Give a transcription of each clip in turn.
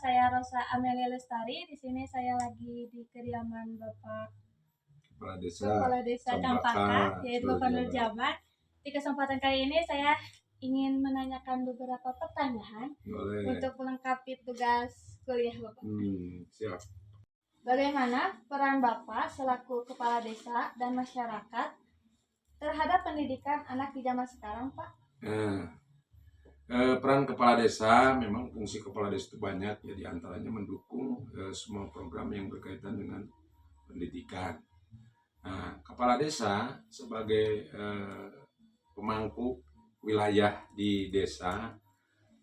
saya Rosa Amelia Lestari. Di sini saya lagi di kediaman Bapak Kepala Desa Campaka, yaitu Bapak Nur Jaman. Di kesempatan kali ini saya ingin menanyakan beberapa pertanyaan untuk melengkapi tugas kuliah Bapak. Siap. Bagaimana peran Bapak selaku Kepala Desa dan masyarakat terhadap pendidikan anak di zaman sekarang, Pak? Peran kepala desa, memang fungsi kepala desa itu banyak, ya diantaranya mendukung semua program yang berkaitan dengan pendidikan. Nah, kepala desa sebagai pemangku wilayah di desa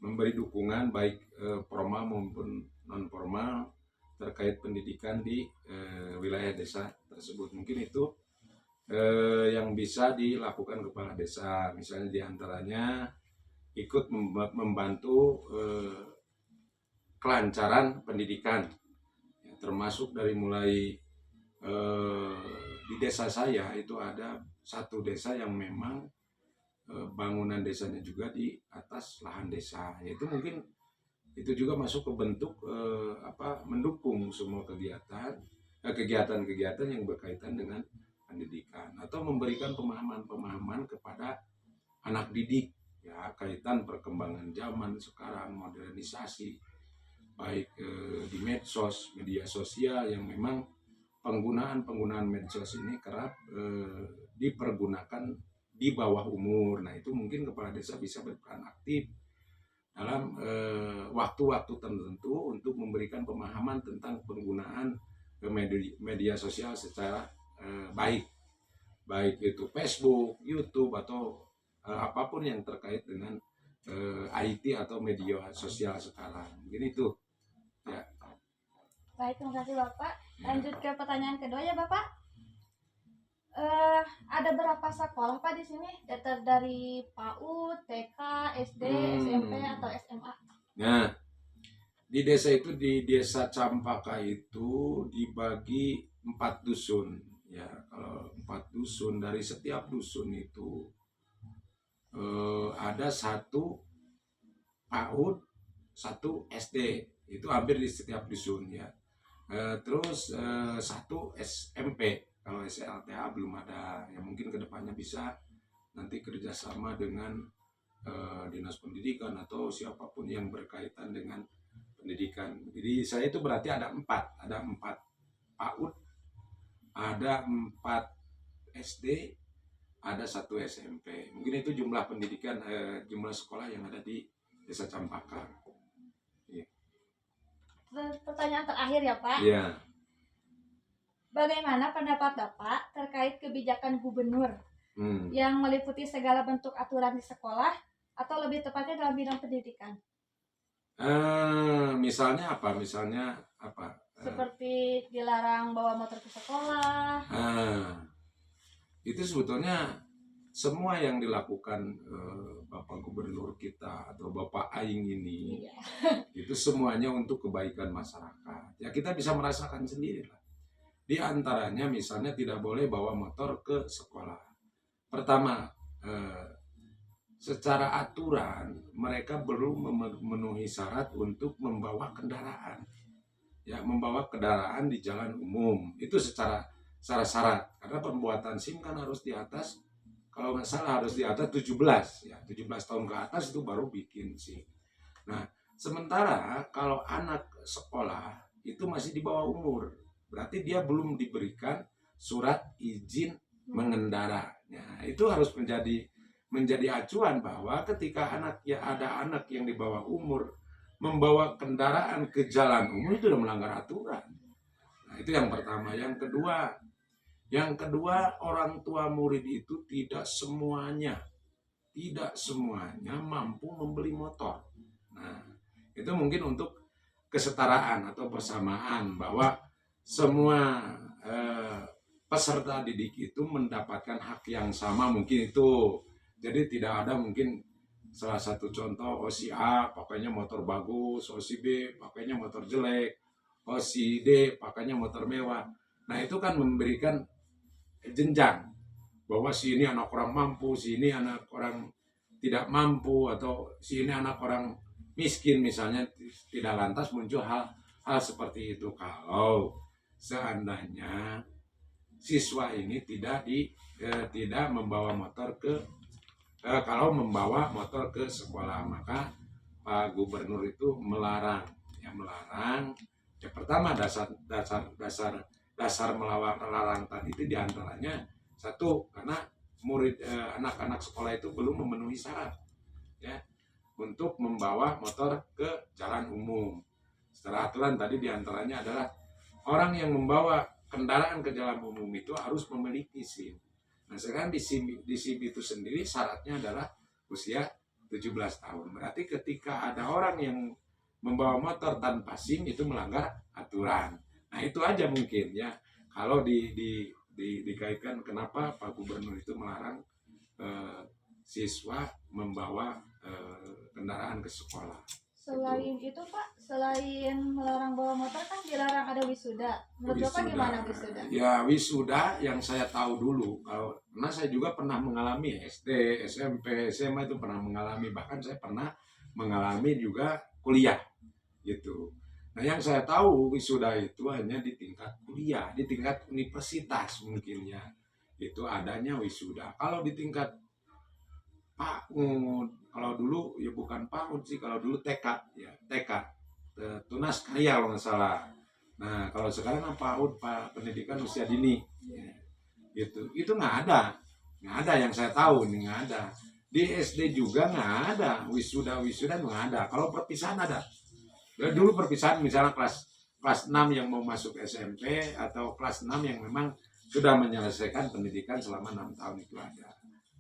memberi dukungan baik formal maupun non formal terkait pendidikan di wilayah desa tersebut. Mungkin itu yang bisa dilakukan kepala desa, misalnya diantaranya ikut membantu kelancaran pendidikan, ya, termasuk dari mulai di desa saya itu ada satu desa yang memang bangunan desanya juga di atas lahan desa, yaitu mungkin itu juga masuk ke bentuk mendukung semua kegiatan-kegiatan yang berkaitan dengan pendidikan atau memberikan pemahaman-pemahaman kepada anak didik, ya, kaitan perkembangan zaman sekarang, modernisasi baik di medsos, media sosial yang memang penggunaan medsos ini kerap dipergunakan di bawah umur. Nah, itu mungkin kepala desa bisa berperan aktif dalam waktu-waktu tertentu untuk memberikan pemahaman tentang penggunaan media sosial secara baik itu Facebook, YouTube, atau apapun yang terkait dengan IT atau media sosial sekarang. Mungkin itu, ya. Baik, terima kasih Bapak. Lanjut ke pertanyaan kedua ya Bapak. Ada berapa sekolah Pak di sini? Data dari PAUD, TK, SD, SMP atau SMA? Nah, di desa itu, di desa Campaka itu dibagi 4 dusun. Ya, kalau 4 dusun, dari setiap dusun itu ada 1 PAUD, 1 SD. Itu hampir di setiap dusun, ya. Terus 1 SMP. Kalau SLTA belum ada, ya mungkin kedepannya bisa nanti kerjasama dengan dinas pendidikan atau siapapun yang berkaitan dengan pendidikan. Jadi saya itu berarti ada 4 PAUD, ada 4 SD, ada 1 SMP. Mungkin itu jumlah pendidikan, jumlah sekolah yang ada di desa Campaka. Ya. Pertanyaan terakhir ya Pak. Ya. Bagaimana pendapat Bapak terkait kebijakan gubernur yang meliputi segala bentuk aturan di sekolah atau lebih tepatnya dalam bidang pendidikan? Misalnya apa? Misalnya apa? Seperti dilarang bawa motor ke sekolah. Itu sebetulnya semua yang dilakukan Bapak Gubernur kita atau Bapak Aing ini, itu semuanya untuk kebaikan masyarakat. Ya, kita bisa merasakan sendiri lah. Di antaranya misalnya tidak boleh bawa motor ke sekolah. Pertama, secara aturan mereka belum memenuhi syarat untuk membawa kendaraan. Ya, membawa kendaraan di jalan umum itu secara syarat. Karena pembuatan SIM kan harus di atas, kalau nggak salah harus di atas 17, ya 17 tahun ke atas itu baru bikin SIM. Nah, sementara kalau anak sekolah itu masih di bawah umur, berarti dia belum diberikan surat izin mengendara. Nah, itu harus menjadi acuan bahwa ketika ada anak yang di bawah umur membawa kendaraan ke jalan umum, itu sudah melanggar aturan. Nah, itu yang pertama. Yang kedua, orang tua murid itu tidak semuanya mampu membeli motor. Nah, itu mungkin untuk kesetaraan atau persamaan, bahwa semua peserta didik itu mendapatkan hak yang sama, mungkin itu. Jadi tidak ada mungkin salah satu contoh, si A pakainya motor bagus, si B pakainya motor jelek, si D pakainya motor mewah. Nah, itu kan memberikan jenjang bahwa si ini anak orang mampu, si ini anak orang tidak mampu, atau si ini anak orang miskin misalnya, tidak lantas muncul hal seperti itu kalau seandainya siswa ini tidak membawa motor kalau membawa motor ke sekolah, maka Pak Gubernur itu melarang. Ya pertama dasar melarang tadi itu diantaranya satu, karena anak-anak sekolah itu belum memenuhi syarat ya untuk membawa motor ke jalan umum. Secara aturan tadi diantaranya adalah orang yang membawa kendaraan ke jalan umum itu harus memiliki SIM. Nah sekarang di SIM itu sendiri syaratnya adalah usia 17 tahun. Berarti ketika ada orang yang membawa motor tanpa SIM itu melanggar aturan. Nah itu aja mungkin ya. Kalau dikaitkan kenapa Pak Gubernur itu melarang siswa membawa kendaraan ke sekolah. Selain itu Pak, selain melarang bawa motor kan dilarang ada wisuda. Menurut Bapak gimana wisuda? Ya wisuda yang saya tahu dulu, karena saya juga pernah mengalami SD, SMP, SMA itu pernah mengalami, bahkan saya pernah mengalami juga kuliah gitu. Nah yang saya tahu wisuda itu hanya di tingkat kuliah, di tingkat universitas mungkin ya, itu adanya wisuda. Kalau di tingkat PAUD, kalau dulu ya bukan PAUD sih, kalau dulu TK ya, TK tunas karya kalau nggak salah. Nah kalau sekarang PAUD, pendidikan usia dini ya, itu nggak ada yang saya tahu nih, nggak ada. Di SD juga nggak ada wisuda nggak ada. Kalau perpisahan ada. Ya, dulu perpisahan misalnya kelas 6 yang mau masuk SMP atau kelas 6 yang memang sudah menyelesaikan pendidikan selama 6 tahun itu ada.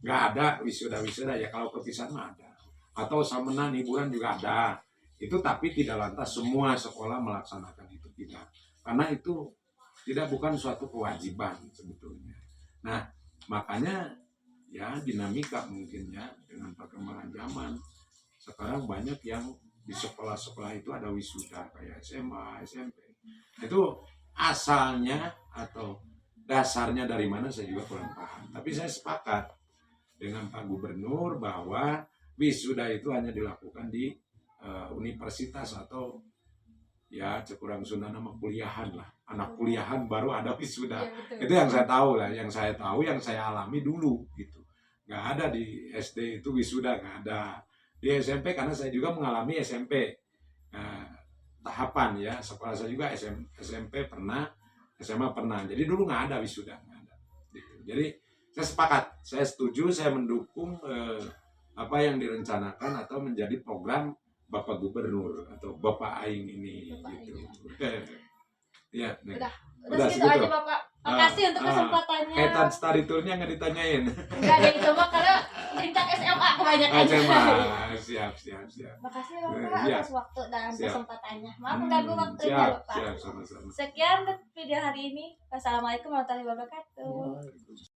Nggak ada wisuda ya, kalau perpisahan mah ada. Atau samenan hiburan juga ada. Itu tapi tidak lantas semua sekolah melaksanakan itu, tidak. Karena itu bukan suatu kewajiban sebetulnya. Nah, makanya ya dinamika mungkin ya dengan perkembangan zaman. Sekarang banyak yang di sekolah-sekolah itu ada wisuda kayak SMA, SMP. Itu asalnya atau dasarnya dari mana saya juga kurang paham. Tapi saya sepakat dengan Pak Gubernur bahwa wisuda itu hanya dilakukan di universitas atau ya kurang Sunda nama kuliahan lah. Anak kuliahan baru ada wisuda. Ya, itu yang saya tahu lah, yang saya alami dulu gitu. Nggak ada di SD itu wisuda, nggak ada. Di SMP karena saya juga mengalami SMP tahapan ya, sekolah saya juga SMP pernah, SMA pernah. Jadi dulu nggak ada wisuda, nggak ada. Gitu. Jadi saya sepakat, saya setuju, saya mendukung apa yang direncanakan atau menjadi program Bapak Gubernur atau Bapak Aing ini gitu. Ya, udah segitu aja Bapak. Makasih untuk kesempatannya. Kaitan study tournya nggak ditanyain. Enggak ada itu mah karena tingkat SMA kebanyakan. Siap. Makasih Bapak atas waktu dan kesempatannya. Maaf mengganggu waktunya Bapak. Siap, sama-sama. Sekian video hari ini. Wassalamualaikum warahmatullahi wabarakatuh.